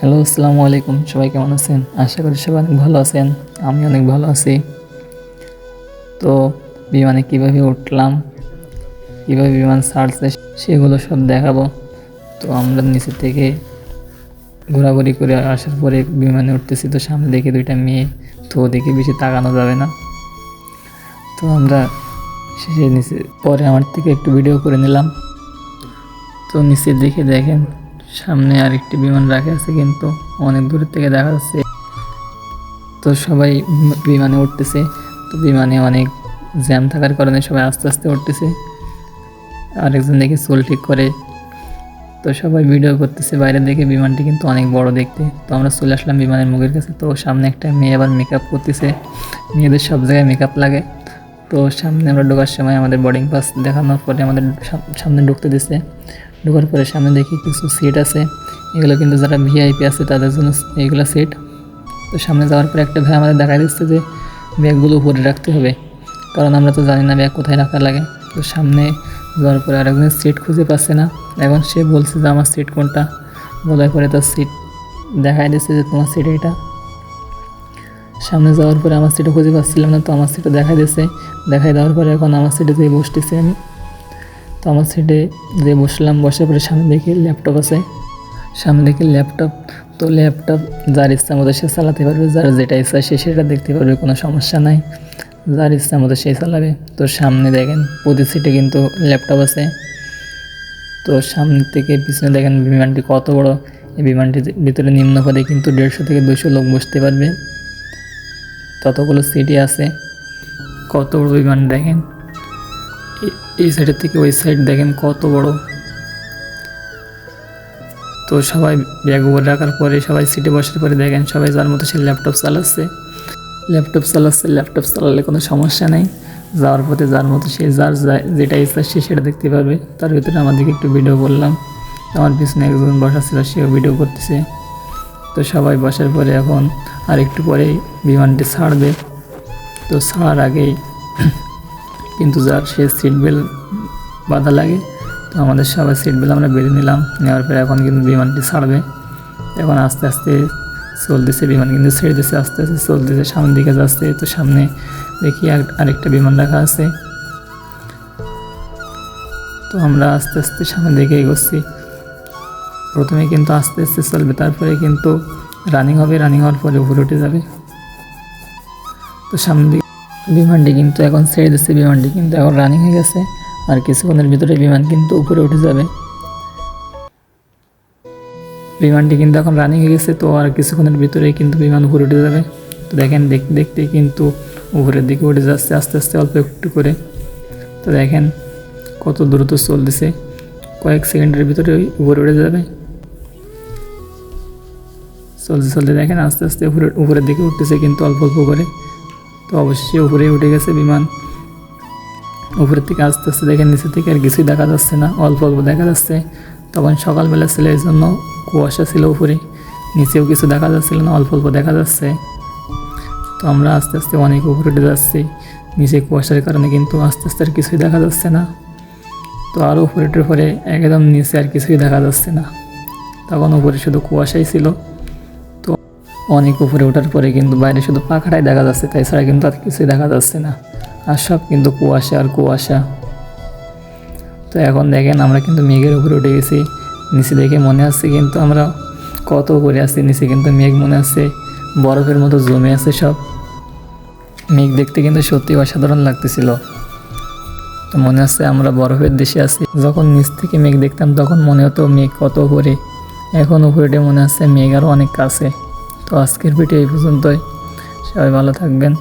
Hello, আসসালামু আলাইকুম। সবাই কেমন আছেন? আশা করি সবাই অনেক ভালো আছেন। আমি অনেক ভালো আছি। তো বিমানে কীভাবে উঠলাম, কীভাবে বিমান ছাড়ছে সেগুলো সব দেখাবো। তো আমরা নিচে থেকে ঘোরাঘুরি করে আসার পরে বিমানে উঠতেছি। তো সামনে দেখে দুইটা মেয়ে, তো ওদিকে বেশি তাকানো যাবে না। তো আমরা শেষে নিচে পরে আমার থেকে একটু ভিডিও করে নিলাম। তো নিচের দিকে দেখেন সামনে আরেকটি বিমান রাখা আছে, কিন্তু অনেক দূর থেকে দেখা যাচ্ছে। তো সবাই বিমানে উঠতেছে। তো বিমানে অনেক জ্যাম থাকার কারণে সবাই আস্তে আস্তে উঠতেছে। আরেকজন দেখে চুল ঠিক করে। তো সবাই ভিডিও করতেছে বাইরে দেখে। বিমানটি কিন্তু অনেক বড় দেখতে। তো আমরা চলে আসলাম বিমানের মুখের কাছে। তো সামনে একটা মেয়ে আবার মেকআপ করতেছে। মেয়েদের সব জায়গায় মেকআপ লাগে। তো সামনে আমরা ঢোকার সময় আমাদের বোর্ডিং পাস দেখানোর পরে আমাদের সামনে ঢুকতে দিছে। ঢোকার পরে সামনে দেখি কিছু সিট আছে। এগুলো কিন্তু যারা ভিআইপি আছে তাদের জন্য এইগুলো সিট। তো সামনে যাওয়ার পরে একটা ভাই আমাদের দেখা দিচ্ছে যে ব্যাগগুলো উপরে রাখতে হবে, কারণ আমরা তো জানি না ব্যাগ কোথায় রাখা লাগে। তো সামনে যাওয়ার পরে আরেকজনের সিট খুঁজে পাচ্ছে না। এখন সে বলছে যে আমার সিট কোনটা। বলার পরে তার সিট দেখাই দিচ্ছে যে তোমার সিট এটা। সামনে যাওয়ার পরে আমার সিটও খুঁজে পাচ্ছিলাম না, তো আমার সিটও দেখাই দিচ্ছে। দেখাই দেওয়ার পরে এখন আমার সিটে যেয়ে বসতেছি আমি। তো আমার সিটে যে বসলাম, বসার পরে সামনে দেখি ল্যাপটপ আছে। সামনে দেখি ল্যাপটপ। তো ল্যাপটপ যার ইচ্ছা মতো সে চালাতে পারবে, যার যেটা ইচ্ছা সে সেটা দেখতে পারবে, কোনো সমস্যা নাই। যার ইচ্ছা মতো সেই চালাবে। তো সামনে দেখেন প্রতি সিটে কিন্তু ল্যাপটপ আছে। তো সামনে থেকে পিছনে দেখেন বিমানটি কত বড়। এই বিমানটির ভিতরে নিম্নপদে কিন্তু 150 থেকে 200 লোক বসতে পারবে, ততগুলো সিটই আছে। কত বড় বিমান দেখেন। এই সাইডের থেকে ওই সাইড দেখেন কত বড়। তো সবাই ব্যাগ উপরে রাখার পরে সবাই সিটে বসার পরে দেখেন সবাই যার মতো সে ল্যাপটপ চালাচ্ছে। ল্যাপটপ চালালে কোনো সমস্যা নেই। যাওয়ার পথে যার মতো সে যার যেটা ইচ্ছা সে সেটা দেখতে পারবে। তার ভিতরে আমাদেরকে একটু ভিডিও করলাম। আমার পিছনে একজন বসা ছিল, সেও ভিডিও করতেছে। তো সবাই বসার পরে এখন আর একটু পরেই বিমানটি ছাড়বে। তো ছাড়ার আগেই কিন্তু যার সে সিট বেল্ট বাঁধা লাগে। তো আমাদের সবাই সিট বেল্ট আমরা বেঁধে নিলাম। নেওয়ার পরে এখন কিন্তু বিমানটি ছাড়বে। এখন আস্তে আস্তে চলতেছে বিমান, কিন্তু ছেড়ে দিচ্ছে, আস্তে আস্তে চলতেছে, সামনের দিকে যাচ্ছে। তো সামনে দেখি আরেকটা বিমান রাখা আছে। তো আমরা আস্তে আস্তে সামনের দিকে এগোচ্ছি। প্রথমে কিন্তু আস্তে আস্তে চলবে, তারপরে কিন্তু রানিং হবে। রানিং হওয়ার পরে উপরে উঠে যাবে। তো সামনের দিকে বিমানটি কিন্তু এখন ছেড়ে দিচ্ছে। বিমানটি কিন্তু এখন রানিং হয়ে গেছে। আর কিছুক্ষণের ভিতরে বিমান কিন্তু উপরে উঠে যাবে। বিমানটি কিন্তু এখন রানিং হয়ে গেছে। তো আর কিছুক্ষণের ভিতরেই কিন্তু বিমান উপরে উঠে যাবে। তো দেখেন দেখতে দেখতে কিন্তু উপরের দিকে উঠে যাচ্ছে আস্তে আস্তে, অল্প একটু করে। তো দেখেন কত দ্রুত চলতেছে, কয়েক সেকেন্ডের ভিতরে উপরে উঠে যাবে। চলতে চলতে দেখেন আস্তে আস্তে উপরের দিকে উঠতেছে, কিন্তু অল্প অল্প করে। তো অবশ্যই উপরে উঠে গেছে বিমান। উপরের থেকে আস্তে আস্তে দেখেন নিচের থেকে আর কিছুই দেখা যাচ্ছে না, অল্প অল্প দেখা যাচ্ছে। তখন সকালবেলা ছিল, এই জন্য কুয়াশা ছিল উপরে, নিচেও কিছু দেখা যাচ্ছিল না, অল্প অল্প দেখা যাচ্ছে। তো আমরা আস্তে আস্তে অনেক উপরে উঠে যাচ্ছি। নিচে কুয়াশার কারণে কিন্তু আস্তে আস্তে আর কিছুই দেখা যাচ্ছে না। তো আরও উপরে উঠে পরে একদম নিচে আর কিছুই দেখা যাচ্ছে না। তখন উপরে শুধু কুয়াশাই ছিল। তো অনেক উপরে ওঠার পরে কিন্তু বাইরে শুধু পাখাটাই দেখা যাচ্ছে, তাছাড়া কিন্তু আর কিছুই দেখা যাচ্ছে না। আর সব কিন্তু কুয়াশা আর কুয়াশা। তো এখন দেখেন আমরা কিন্তু মেঘের উপরে উঠে গেছি। নিচে দেখে মনে হচ্ছে কিন্তু আমরা কত উপরে আছি। নিচে কিন্তু মেঘ মনে হচ্ছে বরফের মতো জমে আছে সব। মেঘ দেখতে কিন্তু সত্যি অসাধারণ লাগতেছিল। তো মনে হচ্ছে আমরা বরফের দেশে আছি। যখন নিচ থেকে মেঘ দেখতাম তখন মনে হতো মেঘ কত উপরে। এখন উপরে মনে হচ্ছে মেঘ আরও অনেক কাছে। তো আজকের ভিডিও এই পর্যন্তই। সবাই ভালো থাকবেন।